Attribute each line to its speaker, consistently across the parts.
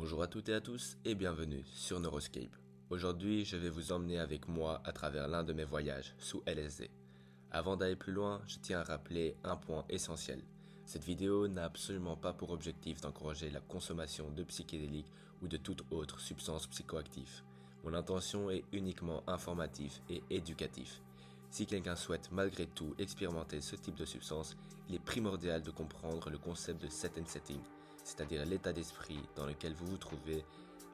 Speaker 1: Bonjour à toutes et à tous et bienvenue sur Neuroscape. Aujourd'hui, je vais vous emmener avec moi à travers l'un de mes voyages sous LSD. Avant d'aller plus loin, je tiens à rappeler un point essentiel. Cette vidéo n'a absolument pas pour objectif d'encourager la consommation de psychédéliques ou de toute autre substance psychoactive. Mon intention est uniquement informative et éducative. Si quelqu'un souhaite malgré tout expérimenter ce type de substance, il est primordial de comprendre le concept de set and setting, c'est-à-dire l'état d'esprit dans lequel vous vous trouvez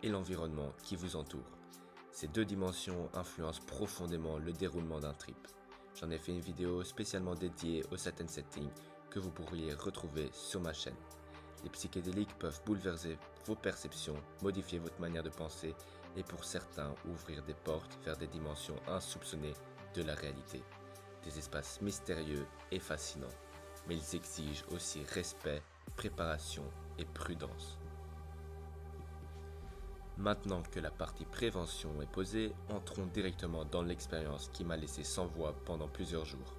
Speaker 1: et l'environnement qui vous entoure. Ces deux dimensions influencent profondément le déroulement d'un trip. J'en ai fait une vidéo spécialement dédiée au set and setting que vous pourriez retrouver sur ma chaîne. Les psychédéliques peuvent bouleverser vos perceptions, modifier votre manière de penser et pour certains ouvrir des portes vers des dimensions insoupçonnées de la réalité. Des espaces mystérieux et fascinants, mais ils exigent aussi respect, préparation et prudence. Maintenant que la partie prévention est posée, entrons directement dans l'expérience qui m'a laissé sans voix pendant plusieurs jours.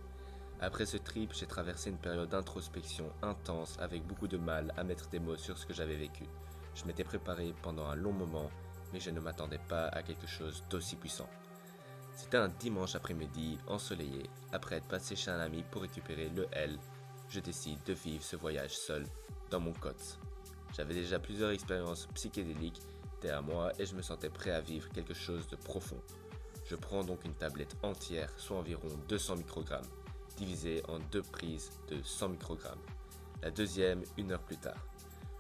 Speaker 1: Après ce trip, j'ai traversé une période d'introspection intense avec beaucoup de mal à mettre des mots sur ce que j'avais vécu. Je m'étais préparé pendant un long moment, mais je ne m'attendais pas à quelque chose d'aussi puissant. C'était un dimanche après-midi ensoleillé, après être passé chez un ami pour récupérer le L, je décide de vivre ce voyage seul, dans mon COTS. J'avais déjà plusieurs expériences psychédéliques derrière moi et je me sentais prêt à vivre quelque chose de profond. Je prends donc une tablette entière, soit environ 200 microgrammes, divisée en deux prises de 100 microgrammes. La deuxième, une heure plus tard.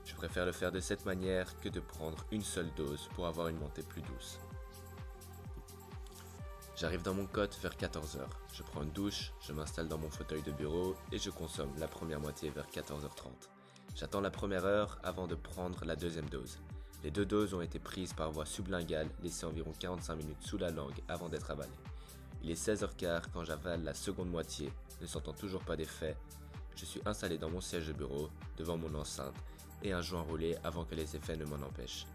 Speaker 1: Je préfère le faire de cette manière que de prendre une seule dose pour avoir une montée plus douce. J'arrive dans mon COT vers 14h. Je prends une douche, je m'installe dans mon fauteuil de bureau et je consomme la première moitié vers 14h30. J'attends la première heure avant de prendre la deuxième dose. Les deux doses ont été prises par voie sublinguale, laissées environ 45 minutes sous la langue avant d'être avalées. Il est 16h15 quand j'avale la seconde moitié, ne sentant toujours pas d'effet. Je suis installé dans mon siège de bureau, devant mon enceinte, et un joint roulé avant que les effets ne m'en empêchent.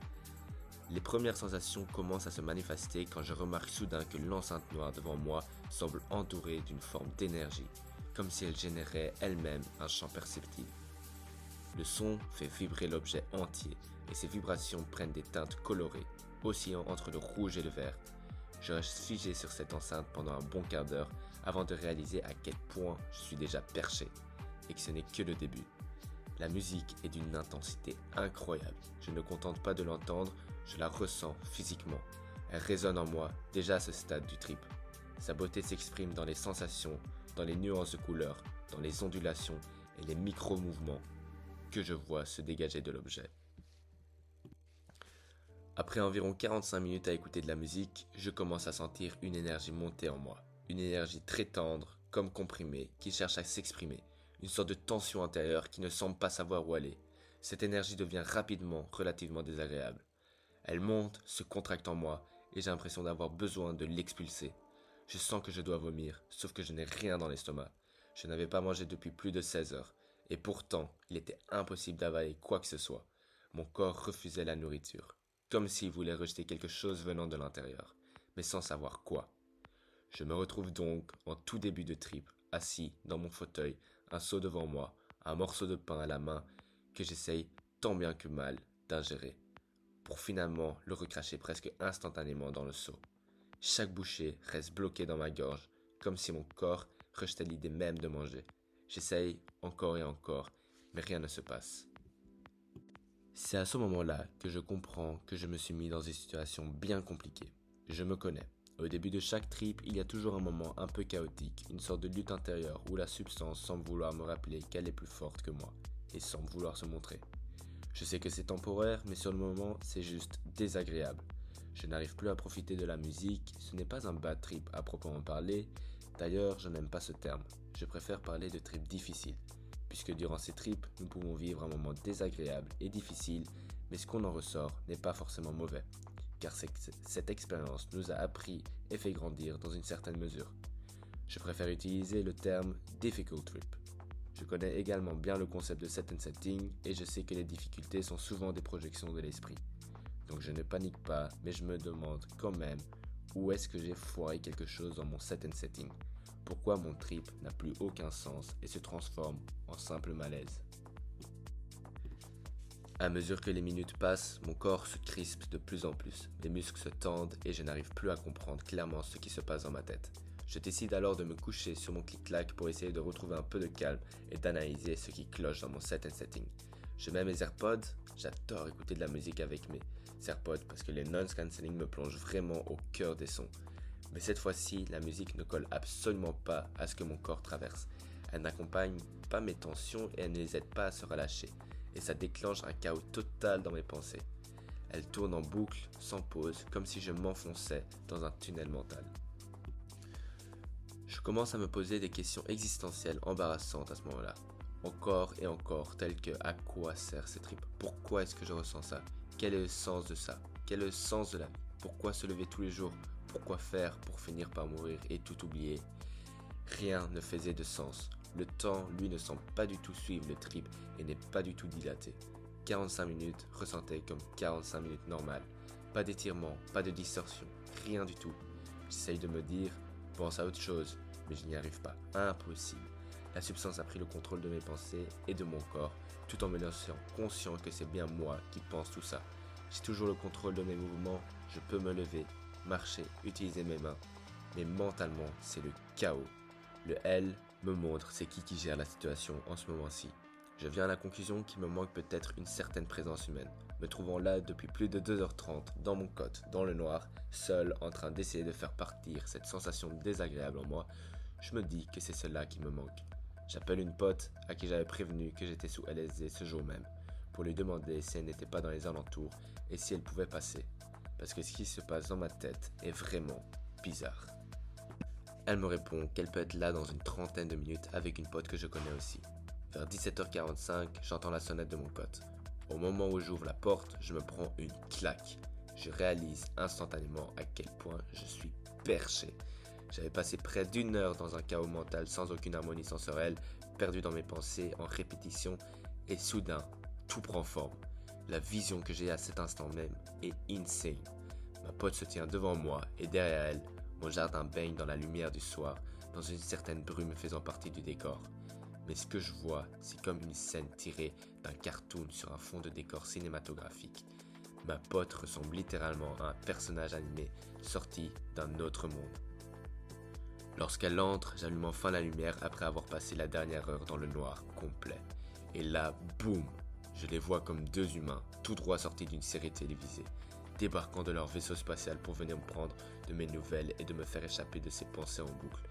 Speaker 1: Les premières sensations commencent à se manifester quand je remarque soudain que l'enceinte noire devant moi semble entourée d'une forme d'énergie, comme si elle générait elle-même un champ perceptible. Le son fait vibrer l'objet entier et ces vibrations prennent des teintes colorées, oscillant entre le rouge et le vert. Je reste figé sur cette enceinte pendant un bon quart d'heure avant de réaliser à quel point je suis déjà perché et que ce n'est que le début. La musique est d'une intensité incroyable. Je ne me contente pas de l'entendre, je la ressens physiquement. Elle résonne en moi déjà à ce stade du trip. Sa beauté s'exprime dans les sensations, dans les nuances de couleurs, dans les ondulations et les micro-mouvements que je vois se dégager de l'objet. Après environ 45 minutes à écouter de la musique, je commence à sentir une énergie monter en moi. Une énergie très tendre, comme comprimée, qui cherche à s'exprimer. Une sorte de tension intérieure qui ne semble pas savoir où aller. Cette énergie devient rapidement relativement désagréable. Elle monte, se contracte en moi, et j'ai l'impression d'avoir besoin de l'expulser. Je sens que je dois vomir, sauf que je n'ai rien dans l'estomac. Je n'avais pas mangé depuis plus de 16 heures, et pourtant, il était impossible d'avaler quoi que ce soit. Mon corps refusait la nourriture, comme s'il voulait rejeter quelque chose venant de l'intérieur, mais sans savoir quoi. Je me retrouve donc en tout début de trip, assis dans mon fauteuil, un seau devant moi, un morceau de pain à la main que j'essaye tant bien que mal d'ingérer, pour finalement le recracher presque instantanément dans le seau. Chaque bouchée reste bloquée dans ma gorge, comme si mon corps rejetait l'idée même de manger. J'essaye encore et encore, mais rien ne se passe. C'est à ce moment-là que je comprends que je me suis mis dans une situation bien compliquée. Je me connais. Au début de chaque trip, il y a toujours un moment un peu chaotique, une sorte de lutte intérieure où la substance semble vouloir me rappeler qu'elle est plus forte que moi et semble vouloir se montrer. Je sais que c'est temporaire, mais sur le moment, c'est juste désagréable. Je n'arrive plus à profiter de la musique, ce n'est pas un bad trip à proprement parler. D'ailleurs, je n'aime pas ce terme. Je préfère parler de trip difficile, puisque durant ces trips, nous pouvons vivre un moment désagréable et difficile, mais ce qu'on en ressort n'est pas forcément mauvais, car cette expérience nous a appris et fait grandir dans une certaine mesure. Je préfère utiliser le terme difficult trip. Je connais également bien le concept de set and setting et je sais que les difficultés sont souvent des projections de l'esprit. Donc je ne panique pas, mais je me demande quand même où est-ce que j'ai foiré quelque chose dans mon set and setting. Pourquoi mon trip n'a plus aucun sens et se transforme en simple malaise. À mesure que les minutes passent, mon corps se crispe de plus en plus, mes muscles se tendent et je n'arrive plus à comprendre clairement ce qui se passe dans ma tête. Je décide alors de me coucher sur mon clic-clac pour essayer de retrouver un peu de calme et d'analyser ce qui cloche dans mon set and setting. Je mets mes AirPods, j'adore écouter de la musique avec mes AirPods parce que les noise cancelling me plongent vraiment au cœur des sons. Mais cette fois-ci, la musique ne colle absolument pas à ce que mon corps traverse. Elle n'accompagne pas mes tensions et elle ne les aide pas à se relâcher. Et ça déclenche un chaos total dans mes pensées. Elle tourne en boucle, sans pause, comme si je m'enfonçais dans un tunnel mental. Je commence à me poser des questions existentielles embarrassantes à ce moment-là. Encore et encore, telles que à quoi sert ces tripes? Pourquoi est-ce que je ressens ça? Quel est le sens de ça? Quel est le sens de la vie? Pourquoi se lever tous les jours? Pourquoi faire pour finir par mourir et tout oublier? Rien ne faisait de sens. Le temps, lui, ne semble pas du tout suivre le trip et n'est pas du tout dilaté. 45 minutes ressentaient comme 45 minutes normales. Pas d'étirement, pas de distorsion, rien du tout. J'essaye de me dire, pense à autre chose, mais je n'y arrive pas. Impossible. La substance a pris le contrôle de mes pensées et de mon corps, tout en me laissant conscient que c'est bien moi qui pense tout ça. J'ai toujours le contrôle de mes mouvements, je peux me lever, marcher, utiliser mes mains. Mais mentalement, c'est le chaos. Le L me montre c'est qui gère la situation en ce moment-ci. Je viens à la conclusion qu'il me manque peut-être une certaine présence humaine. Me trouvant là depuis plus de 2h30, dans mon cote, dans le noir, seul, en train d'essayer de faire partir cette sensation désagréable en moi, je me dis que c'est cela qui me manque. J'appelle une pote à qui j'avais prévenu que j'étais sous LSD ce jour même, pour lui demander si elle n'était pas dans les alentours et si elle pouvait passer. Parce que ce qui se passe dans ma tête est vraiment bizarre. Elle me répond qu'elle peut être là dans une trentaine de minutes avec une pote que je connais aussi. Vers 17h45, j'entends la sonnette de mon pote. Au moment où j'ouvre la porte, je me prends une claque. Je réalise instantanément à quel point je suis perché. J'avais passé près d'une heure dans un chaos mental sans aucune harmonie sensorielle, perdu dans mes pensées en répétition, et soudain, tout prend forme. La vision que j'ai à cet instant même est insane. Ma pote se tient devant moi et derrière elle, mon jardin baigne dans la lumière du soir, dans une certaine brume faisant partie du décor. Mais ce que je vois, c'est comme une scène tirée d'un cartoon sur un fond de décor cinématographique. Ma pote ressemble littéralement à un personnage animé sorti d'un autre monde. Lorsqu'elle entre, j'allume enfin la lumière après avoir passé la dernière heure dans le noir complet. Et là, boum, je les vois comme deux humains, tout droit sortis d'une série télévisée, débarquant de leur vaisseau spatial pour venir me prendre de mes nouvelles et de me faire échapper de ces pensées en boucle.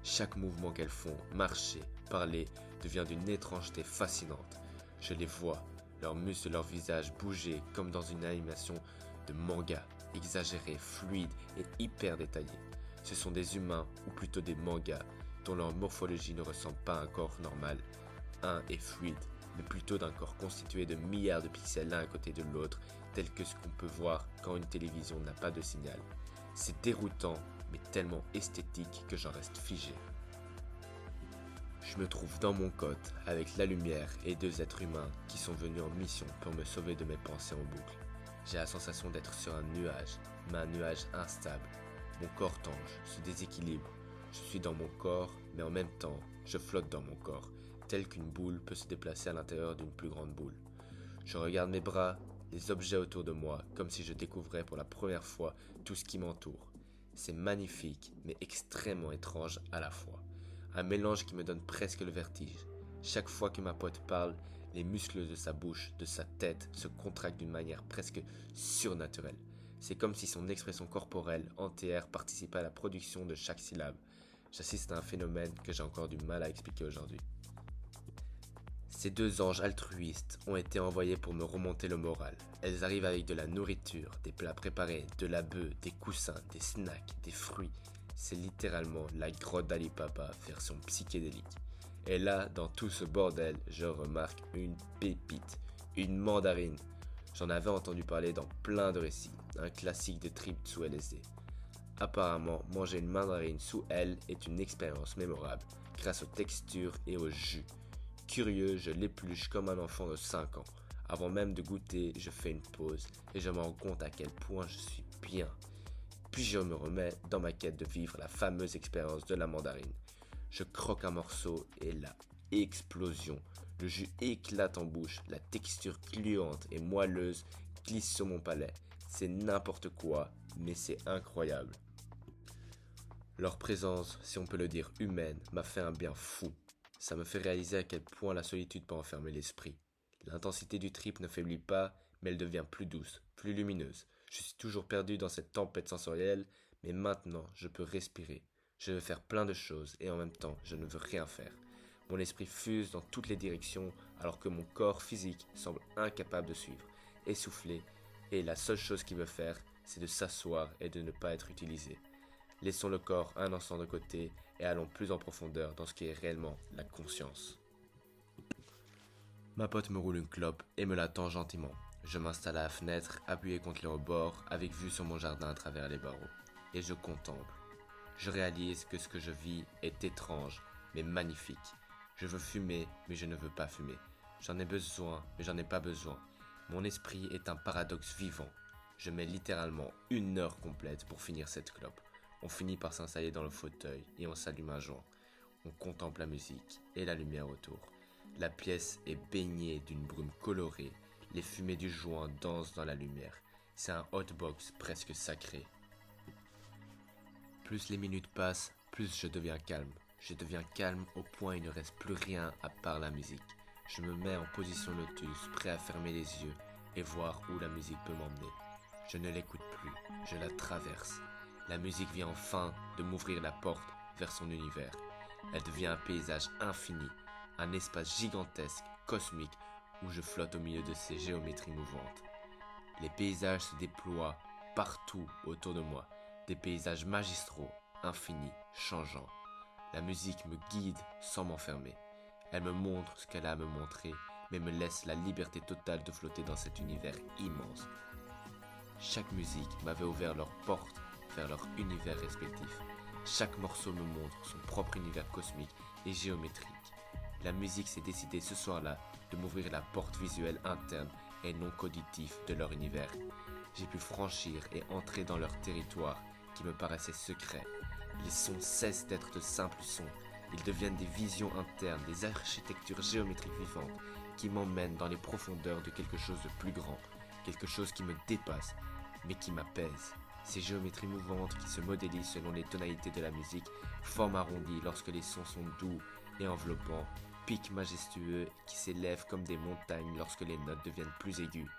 Speaker 1: Chaque mouvement qu'elles font, marcher, parler, devient d'une étrangeté fascinante. Je les vois, leurs muscles de leur visage bouger comme dans une animation de manga, exagérée, fluide et hyper détaillée. Ce sont des humains, ou plutôt des mangas, dont leur morphologie ne ressemble pas à un corps normal. Un est fluide, mais plutôt d'un corps constitué de milliards de pixels l'un à côté de l'autre, tel que ce qu'on peut voir quand une télévision n'a pas de signal. C'est déroutant, mais tellement esthétique que j'en reste figé. Je me trouve dans mon cote, avec la lumière et deux êtres humains qui sont venus en mission pour me sauver de mes pensées en boucle. J'ai la sensation d'être sur un nuage, mais un nuage instable. Mon corps tange, se déséquilibre. Je suis dans mon corps, mais en même temps, je flotte dans mon corps, tel qu'une boule peut se déplacer à l'intérieur d'une plus grande boule. Je regarde mes bras, les objets autour de moi, comme si je découvrais pour la première fois tout ce qui m'entoure. C'est magnifique, mais extrêmement étrange à la fois. Un mélange qui me donne presque le vertige. Chaque fois que ma pote parle, les muscles de sa bouche, de sa tête, se contractent d'une manière presque surnaturelle. C'est comme si son expression corporelle entière participait à la production de chaque syllabe. J'assiste à un phénomène que j'ai encore du mal à expliquer aujourd'hui. Ces deux anges altruistes ont été envoyés pour me remonter le moral. Elles arrivent avec de la nourriture, des plats préparés, de la bœuf, des coussins, des snacks, des fruits. C'est littéralement la grotte d'Ali Baba version psychédélique. Et là, dans tout ce bordel, je remarque une pépite, une mandarine. J'en avais entendu parler dans plein de récits, un classique de trip sous LSD. Apparemment, manger une mandarine sous L est une expérience mémorable, grâce aux textures et au jus. Curieux, je l'épluche comme un enfant de 5 ans. Avant même de goûter, je fais une pause et je me rends compte à quel point je suis bien. Puis je me remets dans ma quête de vivre la fameuse expérience de la mandarine. Je croque un morceau et la explosion. Le jus éclate en bouche, la texture gluante et moelleuse glisse sur mon palais. C'est n'importe quoi, mais c'est incroyable. Leur présence, si on peut le dire humaine, m'a fait un bien fou. Ça me fait réaliser à quel point la solitude peut enfermer l'esprit. L'intensité du trip ne faiblit pas, mais elle devient plus douce, plus lumineuse. Je suis toujours perdu dans cette tempête sensorielle, mais maintenant je peux respirer. Je veux faire plein de choses et en même temps je ne veux rien faire. Mon esprit fuse dans toutes les directions alors que mon corps physique semble incapable de suivre, essoufflé, et la seule chose qu'il veut faire, c'est de s'asseoir et de ne pas être utilisé. Laissons le corps un instant de côté et allons plus en profondeur dans ce qui est réellement la conscience. Ma pote me roule une clope et me la tend gentiment. Je m'installe à la fenêtre, appuyé contre le rebord, avec vue sur mon jardin à travers les barreaux. Et je contemple. Je réalise que ce que je vis est étrange, mais magnifique. Je veux fumer, mais je ne veux pas fumer. J'en ai besoin, mais j'en ai pas besoin. Mon esprit est un paradoxe vivant. Je mets littéralement 1 heure complète pour finir cette clope. On finit par s'installer dans le fauteuil et on s'allume un joint. On contemple la musique et la lumière autour. La pièce est baignée d'une brume colorée. Les fumées du joint dansent dans la lumière. C'est un hotbox presque sacré. Plus les minutes passent, plus je deviens calme. Je deviens calme au point où il ne reste plus rien à part la musique. Je me mets en position lotus, prêt à fermer les yeux et voir où la musique peut m'emmener. Je ne l'écoute plus, je la traverse. La musique vient enfin de m'ouvrir la porte vers son univers. Elle devient un paysage infini, un espace gigantesque, cosmique, où je flotte au milieu de ces géométries mouvantes. Les paysages se déploient partout autour de moi, des paysages magistraux, infinis, changeants. La musique me guide sans m'enfermer. Elle me montre ce qu'elle a à me montrer, mais me laisse la liberté totale de flotter dans cet univers immense. Chaque musique m'avait ouvert leurs portes vers leur univers respectif. Chaque morceau me montre son propre univers cosmique et géométrique. La musique s'est décidée ce soir-là de m'ouvrir la porte visuelle interne et non cognitive de leur univers. J'ai pu franchir et entrer dans leur territoire qui me paraissait secret. Les sons cessent d'être de simples sons. Ils deviennent des visions internes, des architectures géométriques vivantes qui m'emmènent dans les profondeurs de quelque chose de plus grand, quelque chose qui me dépasse, mais qui m'apaise. Ces géométries mouvantes qui se modélisent selon les tonalités de la musique, formes arrondies lorsque les sons sont doux et enveloppants, pics majestueux qui s'élèvent comme des montagnes lorsque les notes deviennent plus aiguës.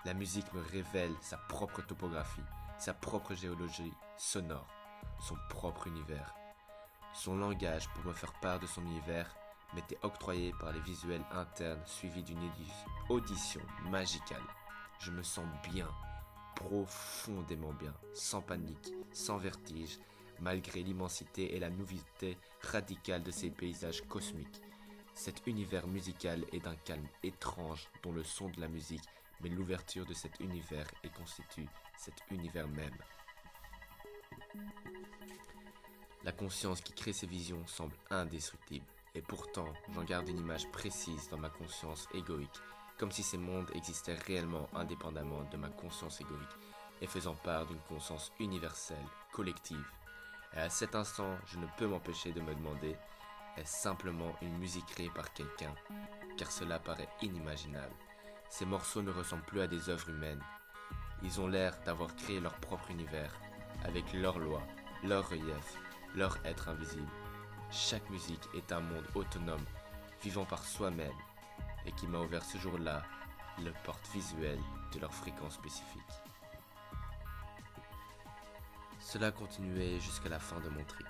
Speaker 1: La musique me révèle sa propre topographie, sa propre géologie sonore, son propre univers. Son langage pour me faire part de son univers m'était octroyé par les visuels internes suivis d'une audition magicale. Je me sens bien, profondément bien, sans panique, sans vertige, malgré l'immensité et la nouveauté radicale de ces paysages cosmiques. Cet univers musical est d'un calme étrange dont le son de la musique met l'ouverture de cet univers et constitue cet univers même. La conscience qui crée ces visions semble indestructible, et pourtant j'en garde une image précise dans ma conscience égoïque, comme si ces mondes existaient réellement indépendamment de ma conscience égoïque et faisant part d'une conscience universelle, collective. Et à cet instant, je ne peux m'empêcher de me demander, est-ce simplement une musique créée par quelqu'un? Car cela paraît inimaginable. Ces morceaux ne ressemblent plus à des œuvres humaines. Ils ont l'air d'avoir créé leur propre univers, avec leurs lois, leurs reliefs, leur être invisible. Chaque musique est un monde autonome, vivant par soi-même, et qui m'a ouvert ce jour-là le porte visuel de leur fréquence spécifique. Cela continuait jusqu'à la fin de mon trip.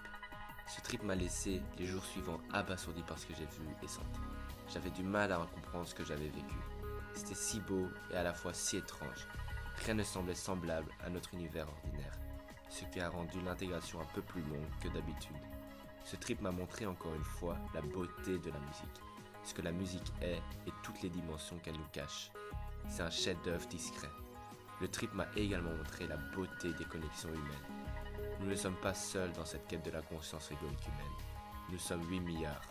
Speaker 1: Ce trip m'a laissé les jours suivants abasourdi par ce que j'ai vu et senti. J'avais du mal à comprendre ce que j'avais vécu. C'était si beau et à la fois si étrange. Rien ne semblait semblable à notre univers ordinaire, ce qui a rendu l'intégration un peu plus longue que d'habitude. Ce trip m'a montré encore une fois la beauté de la musique, ce que la musique est et toutes les dimensions qu'elle nous cache. C'est un chef-d'œuvre discret. Le trip m'a également montré la beauté des connexions humaines. Nous ne sommes pas seuls dans cette quête de la conscience égoïque humaine. Nous sommes 8 milliards.